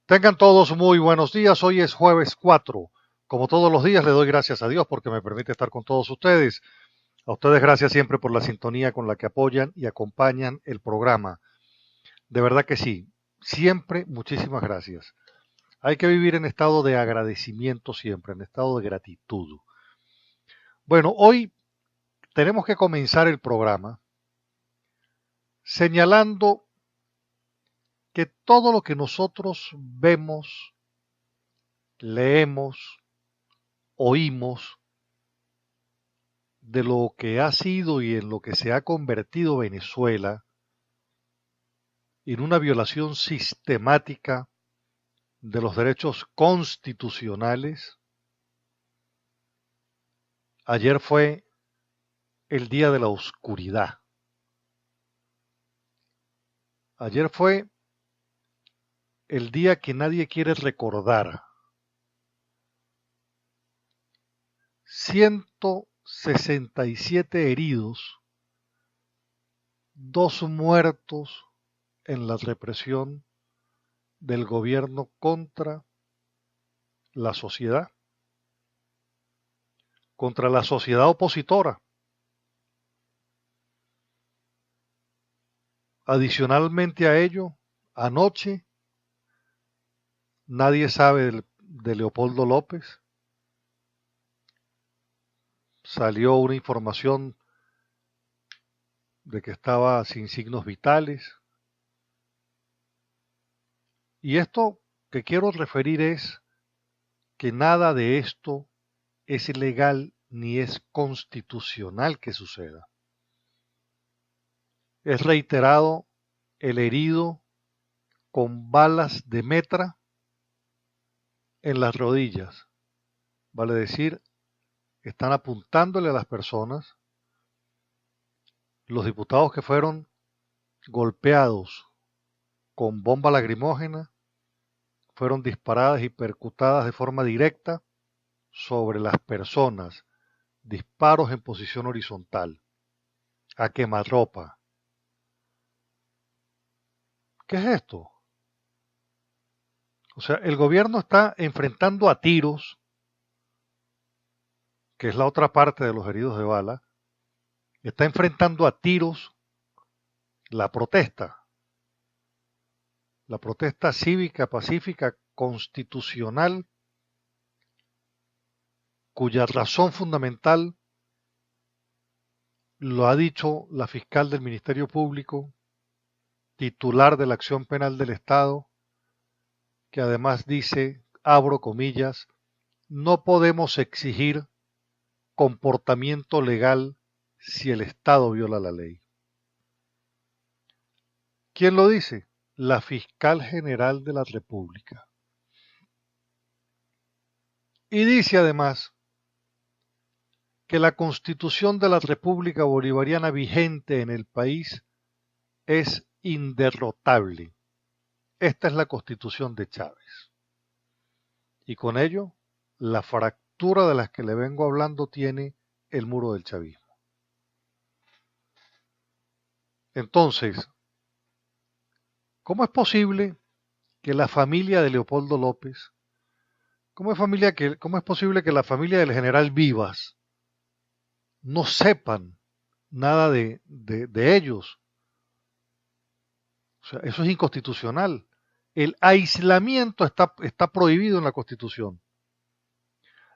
Tengan todos muy buenos días. Hoy es jueves 4. Como todos los días, le doy gracias a Dios porque me permite estar con todos ustedes. A ustedes gracias siempre por la sintonía con la que apoyan y acompañan el programa. De verdad que sí. Siempre muchísimas gracias. Hay que vivir en estado de agradecimiento siempre, en estado de gratitud. Bueno, hoy tenemos que comenzar el programa señalando que todo lo que nosotros vemos, leemos, oímos, de lo que ha sido y en lo que se ha convertido Venezuela en una violación sistemática de los derechos constitucionales. Ayer fue el día de la oscuridad. Ayer fue el día que nadie quiere recordar. 167 heridos, 2 muertos en la represión del gobierno contra la sociedad opositora. Adicionalmente a ello, anoche nadie sabe de Leopoldo López. Salió una información de que estaba sin signos vitales. Y esto que quiero referir es que nada de esto es legal ni es constitucional que suceda. Es reiterado el herido con balas de metra en las rodillas. Vale decir, están apuntándole a las personas. Los diputados que fueron golpeados con bomba lacrimógena fueron disparadas y percutadas de forma directa sobre las personas, disparos en posición horizontal, a quemarropa. ¿Qué es esto? O sea, el gobierno está enfrentando a tiros, que es la otra parte de los heridos de bala, está enfrentando a tiros la protesta cívica, pacífica, constitucional, cuya razón fundamental lo ha dicho la fiscal del Ministerio Público, titular de la acción penal del Estado, que además dice, abro comillas, no podemos exigir comportamiento legal si el Estado viola la ley. ¿Quién lo dice? La fiscal general de la República. Y dice además que la Constitución de la República Bolivariana vigente en el país es inderrotable. Esta es la Constitución de Chávez. Y con ello, la fractura de las que le vengo hablando tiene el muro del chavismo. Entonces, ¿cómo es posible que la familia de Leopoldo López, cómo es posible que la familia del general Vivas no sepan nada de ellos? O sea, eso es inconstitucional. El aislamiento está prohibido en la Constitución.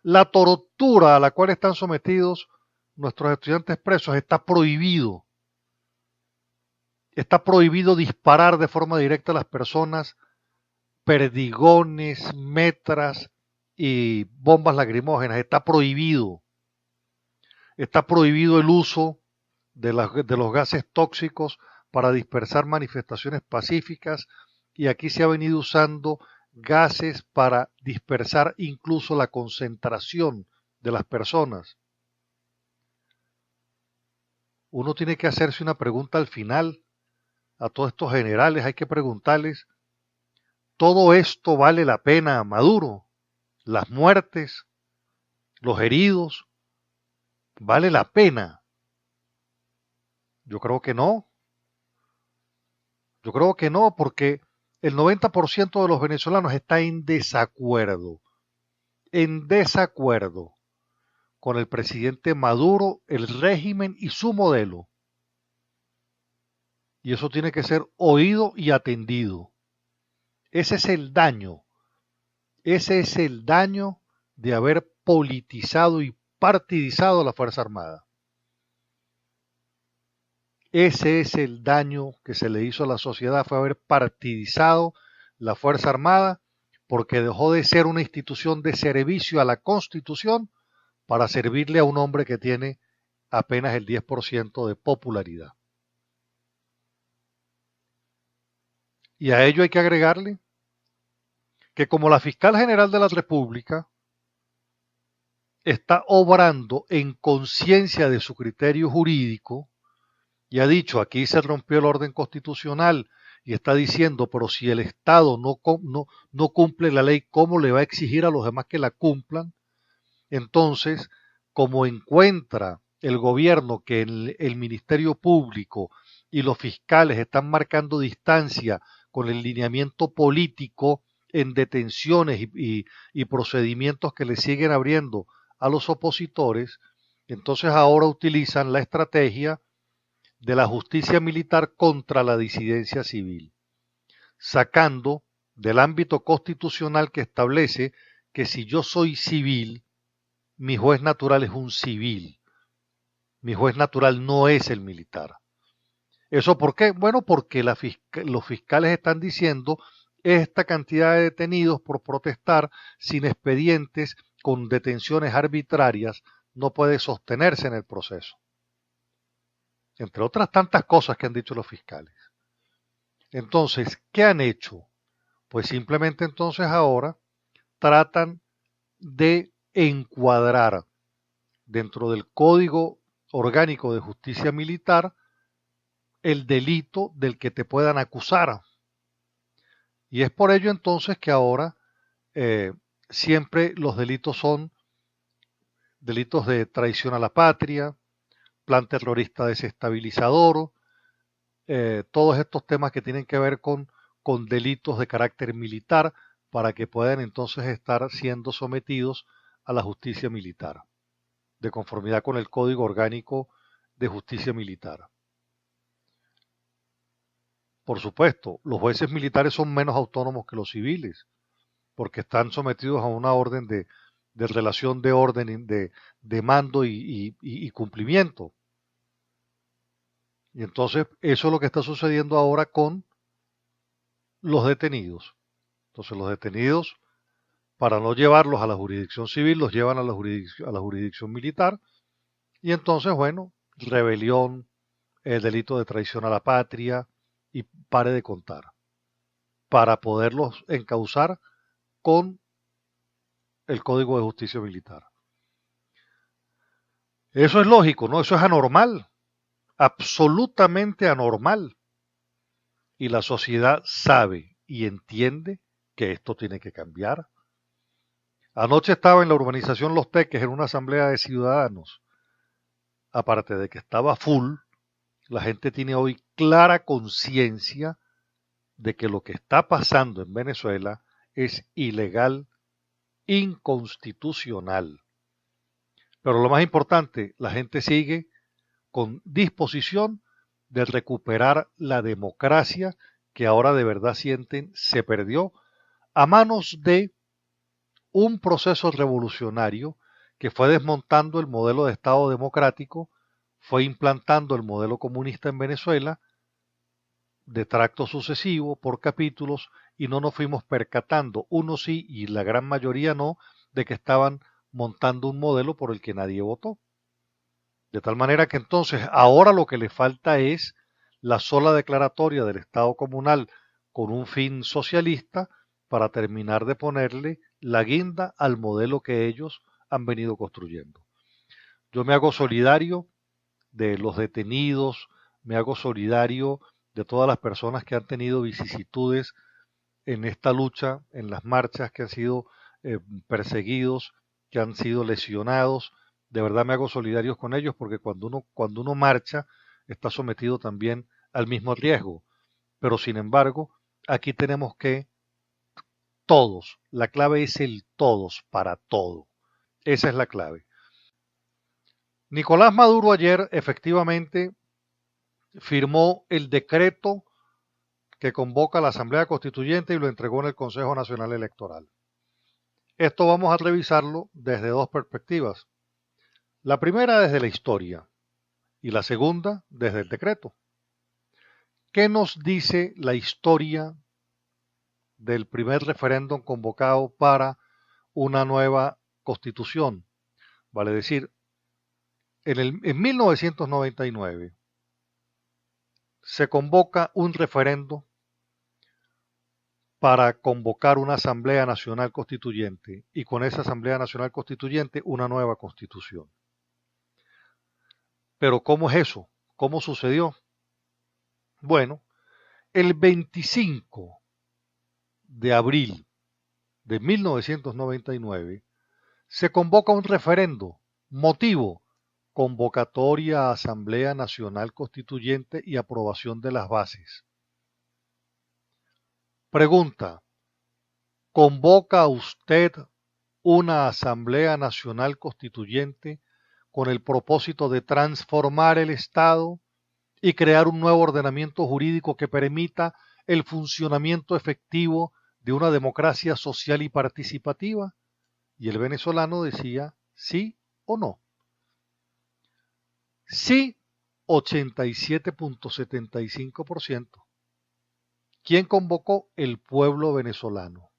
La tortura a la cual están sometidos nuestros estudiantes presos está prohibido. Está prohibido disparar de forma directa a las personas, perdigones, metras y bombas lacrimógenas. Está prohibido. Está prohibido el uso de los gases tóxicos para dispersar manifestaciones pacíficas y aquí se ha venido usando gases para dispersar incluso la concentración de las personas. Uno tiene que hacerse una pregunta al final a todos estos generales, hay que preguntarles, ¿todo esto vale la pena, Maduro? ¿Las muertes, los heridos, vale la pena? Yo creo que no. Yo creo que no, porque El 90% de los venezolanos está en desacuerdo con el presidente Maduro, el régimen y su modelo. Y eso tiene que ser oído y atendido. Ese es el daño. Ese es el daño de haber politizado y partidizado a la Fuerza Armada. Ese es el daño que se le hizo a la sociedad, fue haber partidizado la Fuerza Armada porque dejó de ser una institución de servicio a la Constitución para servirle a un hombre que tiene apenas el 10% de popularidad. Y a ello hay que agregarle que como la fiscal general de la República está obrando en conciencia de su criterio jurídico y ha dicho aquí se rompió el orden constitucional y está diciendo, pero si el Estado no cumple la ley, ¿cómo le va a exigir a los demás que la cumplan? Entonces, como encuentra el gobierno que el Ministerio Público y los fiscales están marcando distancia con el lineamiento político en detenciones y procedimientos que le siguen abriendo a los opositores, entonces ahora utilizan la estrategia de la justicia militar contra la disidencia civil, sacando del ámbito constitucional que establece que si yo soy civil, mi juez natural es un civil, mi juez natural no es el militar. ¿Eso por qué? Bueno, porque los fiscales están diciendo esta cantidad de detenidos por protestar sin expedientes con detenciones arbitrarias no puede sostenerse en el proceso. Entre otras tantas cosas que han dicho los fiscales. Entonces, ¿qué han hecho? Pues simplemente entonces ahora tratan de encuadrar dentro del Código Orgánico de Justicia Militar el delito del que te puedan acusar. Y es por ello entonces que ahora siempre los delitos son delitos de traición a la patria, plan terrorista desestabilizador, todos estos temas que tienen que ver con delitos de carácter militar para que puedan entonces estar siendo sometidos a la justicia militar, de conformidad con el Código Orgánico de Justicia Militar. Por supuesto, los jueces militares son menos autónomos que los civiles, porque están sometidos a una orden de relación de orden, de mando y cumplimiento. Y entonces eso es lo que está sucediendo ahora con los detenidos. Entonces los detenidos, para no llevarlos a la jurisdicción civil, los llevan a la jurisdicción militar. Y entonces, bueno, rebelión, el delito de traición a la patria y pare de contar, para poderlos encauzar con el Código de Justicia Militar. Eso es lógico, ¿no? Eso es anormal, absolutamente anormal. Y la sociedad sabe y entiende que esto tiene que cambiar. Anoche estaba en la urbanización Los Teques en una asamblea de ciudadanos. Aparte de que estaba full, la gente tiene hoy clara conciencia de que lo que está pasando en Venezuela es ilegal, inconstitucional. Pero lo más importante, la gente sigue con disposición de recuperar la democracia que ahora de verdad sienten se perdió a manos de un proceso revolucionario que fue desmontando el modelo de Estado democrático, fue implantando el modelo comunista en Venezuela de tracto sucesivo por capítulos y no nos fuimos percatando, unos sí y la gran mayoría no, de que estaban montando un modelo por el que nadie votó. De tal manera que entonces ahora lo que le falta es la sola declaratoria del Estado comunal con un fin socialista para terminar de ponerle la guinda al modelo que ellos han venido construyendo. Yo me hago solidario de los detenidos, me hago solidario de todas las personas que han tenido vicisitudes en esta lucha, en las marchas, que han sido perseguidos, que han sido lesionados. De verdad me hago solidario con ellos porque cuando uno marcha está sometido también al mismo riesgo. Pero sin embargo, aquí tenemos que todos. La clave es el todos para todo. Esa es la clave. Nicolás Maduro ayer efectivamente firmó el decreto que convoca a la Asamblea Constituyente y lo entregó en el Consejo Nacional Electoral. Esto vamos a revisarlo desde dos perspectivas. La primera desde la historia y la segunda desde el decreto. ¿Qué nos dice la historia del primer referéndum convocado para una nueva constitución? Vale decir, en 1999 se convoca un referéndum para convocar una Asamblea Nacional Constituyente y con esa Asamblea Nacional Constituyente una nueva constitución. Pero ¿cómo es eso? ¿Cómo sucedió? Bueno, el 25 de abril de 1999 se convoca un referendo. Motivo: convocatoria a Asamblea Nacional Constituyente y aprobación de las bases. Pregunta: ¿convoca usted una Asamblea Nacional Constituyente con el propósito de transformar el Estado y crear un nuevo ordenamiento jurídico que permita el funcionamiento efectivo de una democracia social y participativa? Y el venezolano decía sí o no. Sí, 87.75%. ¿Quién convocó? El pueblo venezolano.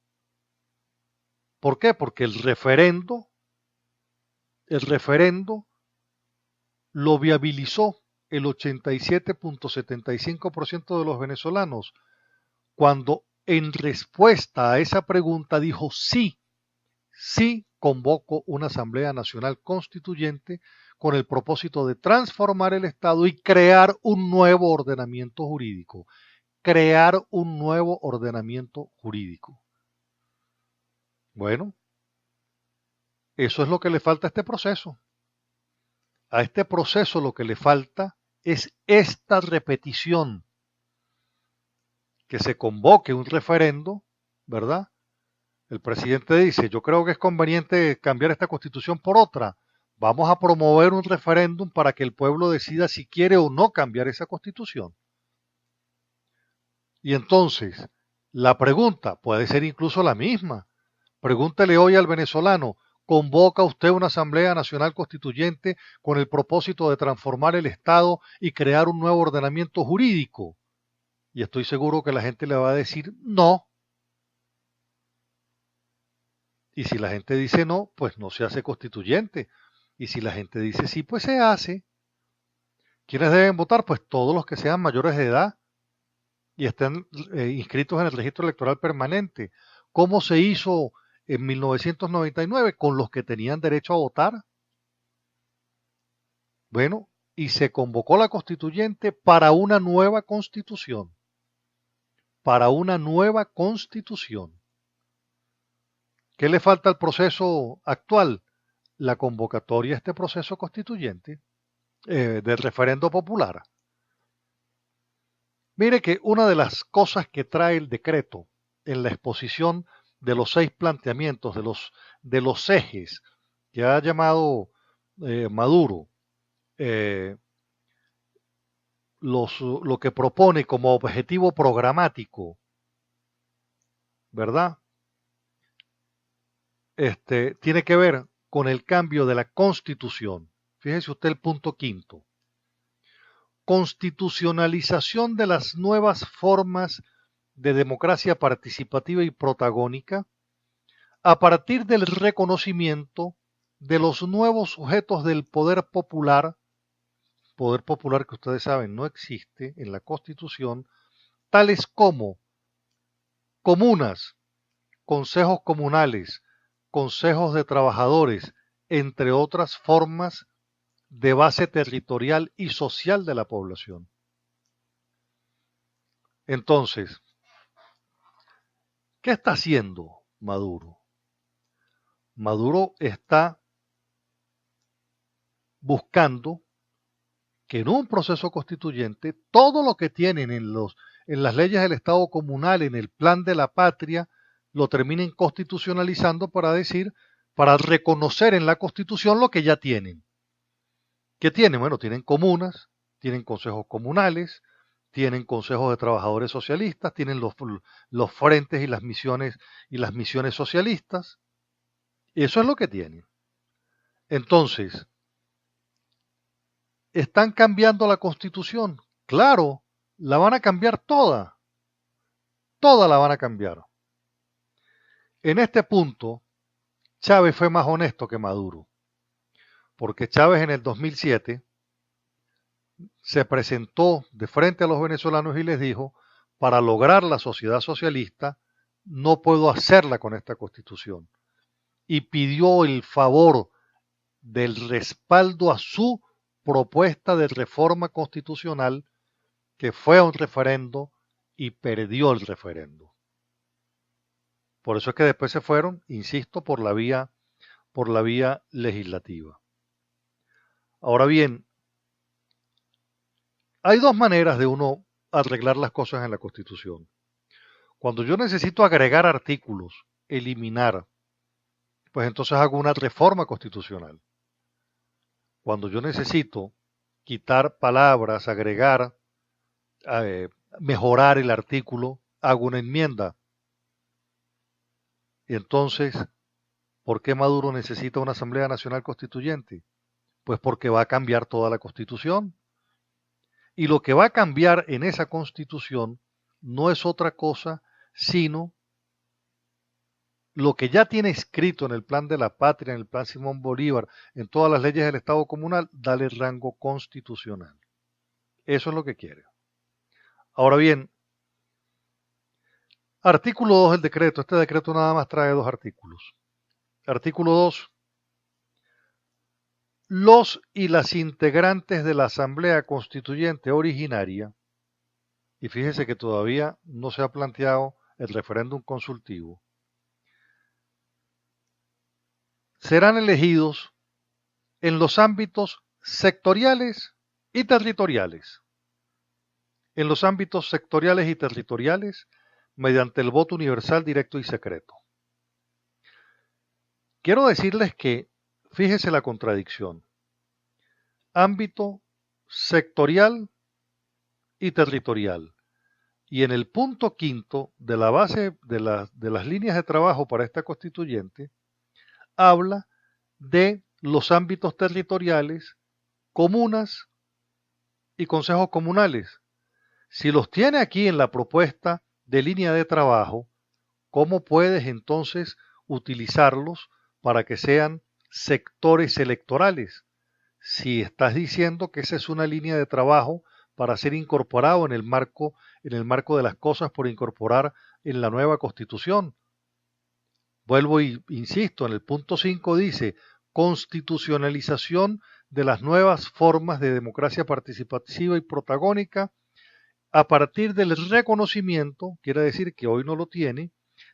¿Por qué? Porque el referendo lo viabilizó el 87.75% de los venezolanos, cuando en respuesta a esa pregunta dijo sí, sí convoco una Asamblea Nacional Constituyente con el propósito de transformar el Estado y crear un nuevo ordenamiento jurídico. Crear un nuevo ordenamiento jurídico. Bueno, eso es lo que le falta a este proceso. A este proceso lo que le falta es esta repetición, que se convoque un referendo, ¿verdad? El presidente dice, yo creo que es conveniente cambiar esta constitución por otra. Vamos a promover un referéndum para que el pueblo decida si quiere o no cambiar esa constitución. Y entonces, la pregunta puede ser incluso la misma. Pregúntele hoy al venezolano, ¿convoca usted una Asamblea Nacional Constituyente con el propósito de transformar el Estado y crear un nuevo ordenamiento jurídico? Y estoy seguro que la gente le va a decir no. Y si la gente dice no, pues no se hace constituyente. Y si la gente dice sí, pues se hace. ¿Quiénes deben votar? Pues todos los que sean mayores de edad y estén inscritos en el registro electoral permanente. ¿Cómo se hizo en 1999? Con los que tenían derecho a votar. Bueno, y se convocó la constituyente para una nueva constitución. Para una nueva constitución. ¿Qué le falta al proceso actual? La convocatoria a este proceso constituyente del referendo popular. Mire que una de las cosas que trae el decreto en la exposición de los 6 planteamientos, de los ejes que ha llamado Maduro, lo que propone como objetivo programático, ¿verdad? Tiene que ver con el cambio de la Constitución. Fíjese usted el punto quinto. Constitucionalización de las nuevas formas de democracia participativa y protagónica a partir del reconocimiento de los nuevos sujetos del poder popular que ustedes saben no existe en la Constitución, tales como comunas, consejos comunales, consejos de trabajadores, entre otras formas de base territorial y social de la población. Entonces, ¿qué está haciendo Maduro? Maduro está buscando que en un proceso constituyente todo lo que tienen en las leyes del Estado comunal, en el plan de la patria, lo terminen constitucionalizando para decir, para reconocer en la Constitución lo que ya tienen. ¿Qué tienen? Bueno, tienen comunas, tienen consejos comunales, tienen consejos de trabajadores socialistas, tienen los frentes y las misiones socialistas. Eso es lo que tienen. Entonces, ¿están cambiando la Constitución? Claro, la van a cambiar toda. Toda la van a cambiar. En este punto, Chávez fue más honesto que Maduro, porque Chávez en el 2007 se presentó de frente a los venezolanos y les dijo, para lograr la sociedad socialista, no puedo hacerla con esta Constitución. Y pidió el favor del respaldo a su propuesta de reforma constitucional, que fue a un referendo y perdió el referendo. Por eso es que después se fueron, insisto, por la vía legislativa. Ahora bien, hay dos maneras de uno arreglar las cosas en la Constitución. Cuando yo necesito agregar artículos, eliminar, pues entonces hago una reforma constitucional. Cuando yo necesito quitar palabras, agregar, mejorar el artículo, hago una enmienda. Y entonces, ¿por qué Maduro necesita una Asamblea Nacional Constituyente? Pues porque va a cambiar toda la Constitución. Y lo que va a cambiar en esa Constitución no es otra cosa sino lo que ya tiene escrito en el plan de la patria, en el plan Simón Bolívar, en todas las leyes del Estado comunal, dale rango constitucional. Eso es lo que quiere. Ahora bien, artículo 2 del decreto. Este decreto nada más trae dos artículos. Artículo 2. Los y las integrantes de la Asamblea Constituyente originaria, y fíjese que todavía no se ha planteado el referéndum consultivo, serán elegidos en los ámbitos sectoriales y territoriales. En los ámbitos sectoriales y territoriales, mediante el voto universal, directo y secreto. Quiero decirles que, fíjese la contradicción, ámbito sectorial y territorial. Y en el punto quinto de la base de las líneas de trabajo para esta constituyente, habla de los ámbitos territoriales, comunas y consejos comunales. Si los tiene aquí en la propuesta de línea de trabajo, ¿cómo puedes entonces utilizarlos para que sean sectores electorales? Si estás diciendo que esa es una línea de trabajo para ser incorporado en el marco de las cosas por incorporar en la nueva Constitución. Vuelvo y insisto, en el punto 5 dice constitucionalización de las nuevas formas de democracia participativa y protagónica a partir del reconocimiento, quiere decir que hoy no lo tiene,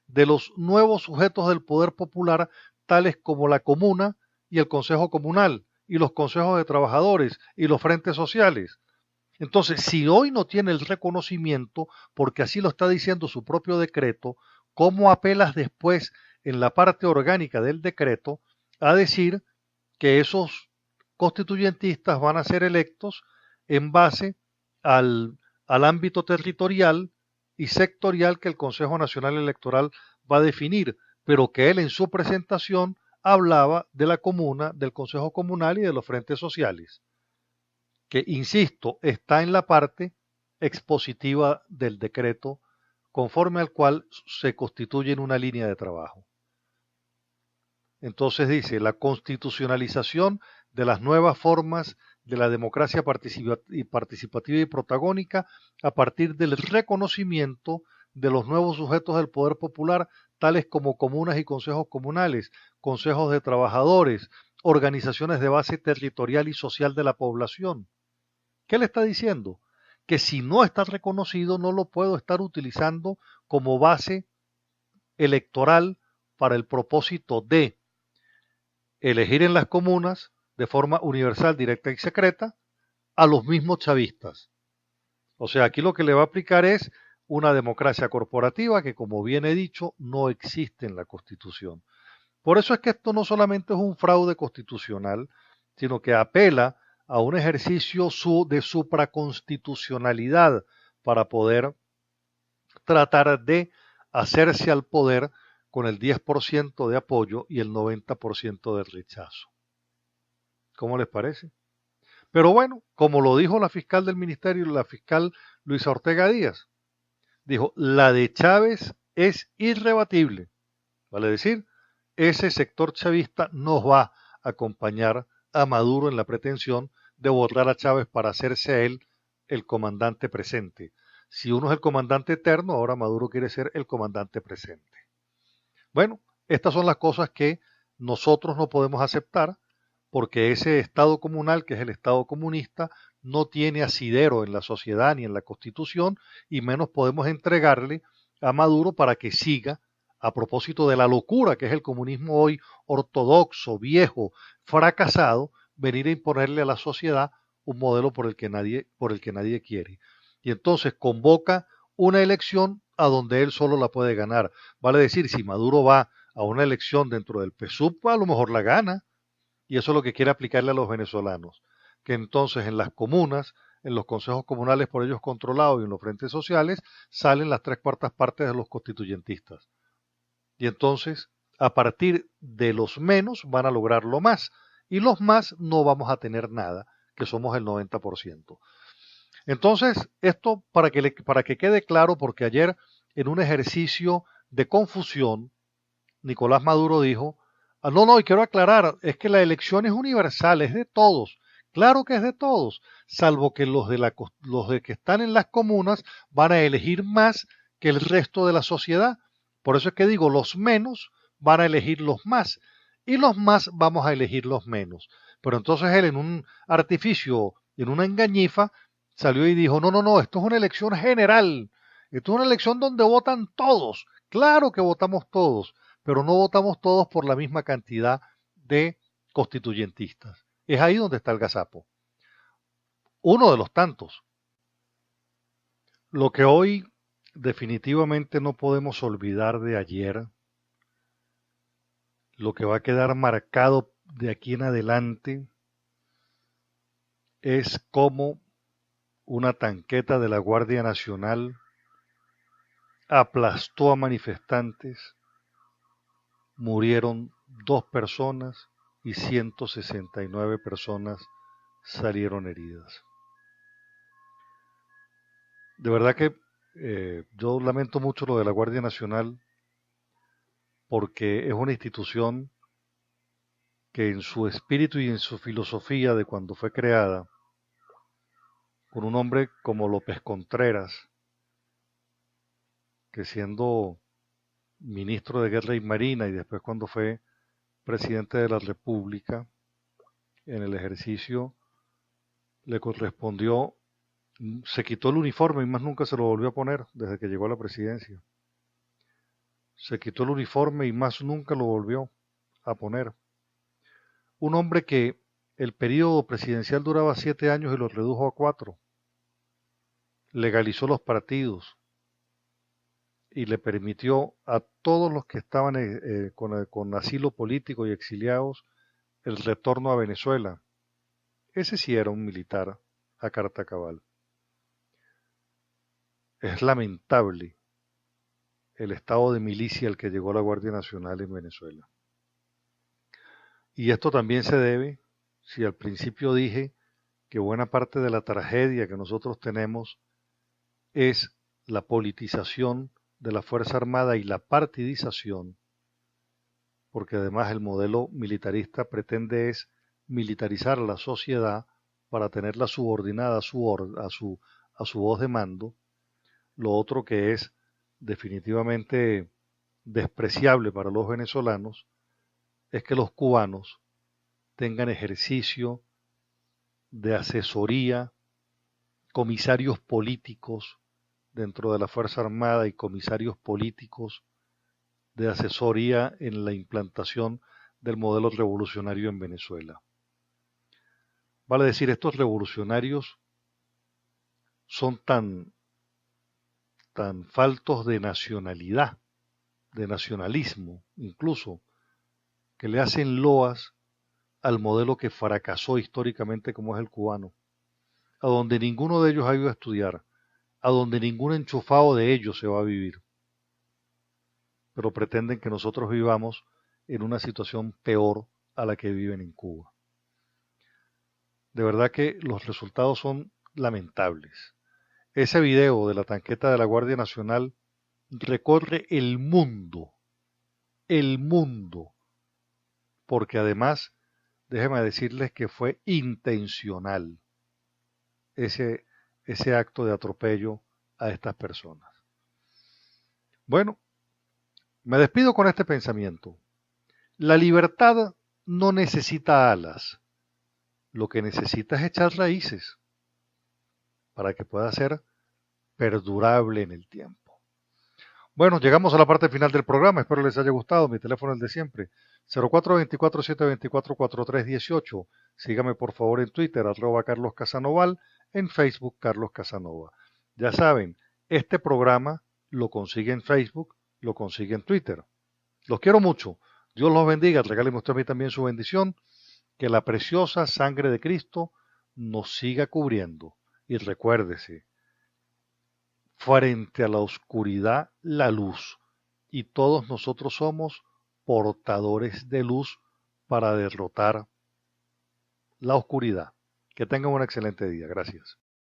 de los nuevos sujetos del poder popular, tales como la comuna y el consejo comunal, y los consejos de trabajadores y los frentes sociales. Entonces, si hoy no tiene el reconocimiento, porque así lo está diciendo su propio decreto, ¿cómo apelas después en la parte orgánica del decreto a decir que esos constituyentistas van a ser electos en base al ámbito territorial y sectorial que el Consejo Nacional Electoral va a definir, pero que él en su presentación hablaba de la comuna, del Consejo Comunal y de los frentes sociales, que, insisto, está en la parte expositiva del decreto, conforme al cual se constituye en una línea de trabajo. Entonces dice, la constitucionalización de las nuevas formas de la democracia participativa y protagónica a partir del reconocimiento de los nuevos sujetos del poder popular, tales como comunas y consejos comunales, consejos de trabajadores, organizaciones de base territorial y social de la población. ¿Qué le está diciendo? Que si no está reconocido no lo puedo estar utilizando como base electoral para el propósito de elegir en las comunas de forma universal, directa y secreta a los mismos chavistas. O sea, aquí lo que le va a aplicar es una democracia corporativa que, como bien he dicho, no existe en la Constitución. Por eso es que esto no solamente es un fraude constitucional, sino que apela a un ejercicio de supraconstitucionalidad para poder tratar de hacerse al poder con el 10% de apoyo y el 90% de rechazo. ¿Cómo les parece? Pero bueno, como lo dijo la fiscal del ministerio, la fiscal Luisa Ortega Díaz, dijo, la de Chávez es irrebatible. Vale decir, ese sector chavista nos va a acompañar a Maduro en la pretensión de borrar a Chávez para hacerse a él el comandante presente. Si uno es el comandante eterno, ahora Maduro quiere ser el comandante presente. Bueno, estas son las cosas que nosotros no podemos aceptar porque ese Estado comunal, que es el Estado comunista, no tiene asidero en la sociedad ni en la Constitución y menos podemos entregarle a Maduro para que siga a propósito de la locura que es el comunismo hoy ortodoxo, viejo, fracasado, venir a imponerle a la sociedad un modelo por el que nadie quiere. Y entonces convoca una elección a donde él solo la puede ganar. Vale decir, si Maduro va a una elección dentro del PSUV, a lo mejor la gana. Y eso es lo que quiere aplicarle a los venezolanos. Que entonces en las comunas, en los consejos comunales por ellos controlados y en los frentes sociales, salen las 3/4 partes de los constituyentistas. Y entonces, a partir de los menos, van a lograr lo más. Y los más no vamos a tener nada, que somos el 90%. Entonces, esto para que quede claro, porque ayer en un ejercicio de confusión, Nicolás Maduro dijo, no, no, y quiero aclarar, es que la elección es universal, es de todos. Claro que es de todos, salvo que los de que están en las comunas van a elegir más que el resto de la sociedad. Por eso es que digo, los menos van a elegir los más y los más vamos a elegir los menos. Pero entonces él en un artificio, en una engañifa, salió y dijo, no, no, no, esto es una elección general, esto es una elección donde votan todos. Claro que votamos todos, pero no votamos todos por la misma cantidad de constituyentistas. Es ahí donde está el gazapo. Uno de los tantos. Lo que hoy definitivamente no podemos olvidar de ayer, lo que va a quedar marcado de aquí en adelante, es cómo una tanqueta de la Guardia Nacional aplastó a manifestantes, murieron 2 personas y 169 personas salieron heridas. De verdad que yo lamento mucho lo de la Guardia Nacional porque es una institución que en su espíritu y en su filosofía de cuando fue creada, con un hombre como López Contreras, que siendo ministro de Guerra y Marina y después cuando fue presidente de la República, en el ejercicio le correspondió, se quitó el uniforme y más nunca se lo volvió a poner desde que llegó a la presidencia. Se quitó el uniforme y más nunca lo volvió a poner. Un hombre que el periodo presidencial duraba 7 años y lo redujo a 4. Legalizó los partidos y le permitió a todos los que estaban con asilo político y exiliados el retorno a Venezuela. Ese sí era un militar a carta cabal. Es lamentable el estado de milicia al que llegó la Guardia Nacional en Venezuela. Y esto también se debe, si al principio dije que buena parte de la tragedia que nosotros tenemos es la politización de la Fuerza Armada y la partidización, porque además el modelo militarista pretende es militarizar a la sociedad para tenerla subordinada a su voz de mando. Lo otro que es definitivamente despreciable para los venezolanos es que los cubanos tengan ejercicio de asesoría, comisarios políticos dentro de la Fuerza Armada y comisarios políticos de asesoría en la implantación del modelo revolucionario en Venezuela. Vale decir, estos revolucionarios son tan tan faltos de nacionalidad, de nacionalismo incluso, que le hacen loas al modelo que fracasó históricamente como es el cubano, a donde ninguno de ellos ha ido a estudiar, a donde ningún enchufado de ellos se va a vivir, pero pretenden que nosotros vivamos en una situación peor a la que viven en Cuba. De verdad que los resultados son lamentables. Ese video de la tanqueta de la Guardia Nacional recorre el mundo, porque además, déjenme decirles que fue intencional ese, ese acto de atropello a estas personas. Bueno, me despido con este pensamiento. La libertad no necesita alas, lo que necesita es echar raíces para que pueda ser perdurable en el tiempo. Bueno, llegamos a la parte final del programa, espero les haya gustado, mi teléfono es el de siempre, 0424-724-4318. Sígame por favor en Twitter, @Carlos Casanoval, en Facebook Carlos Casanova. Ya saben, este programa lo consigue en Facebook, lo consigue en Twitter. Los quiero mucho, Dios los bendiga, regáleme usted a mí también su bendición, que la preciosa sangre de Cristo nos siga cubriendo. Y recuérdese, frente a la oscuridad, la luz. Y todos nosotros somos portadores de luz para derrotar la oscuridad. Que tengan un excelente día. Gracias.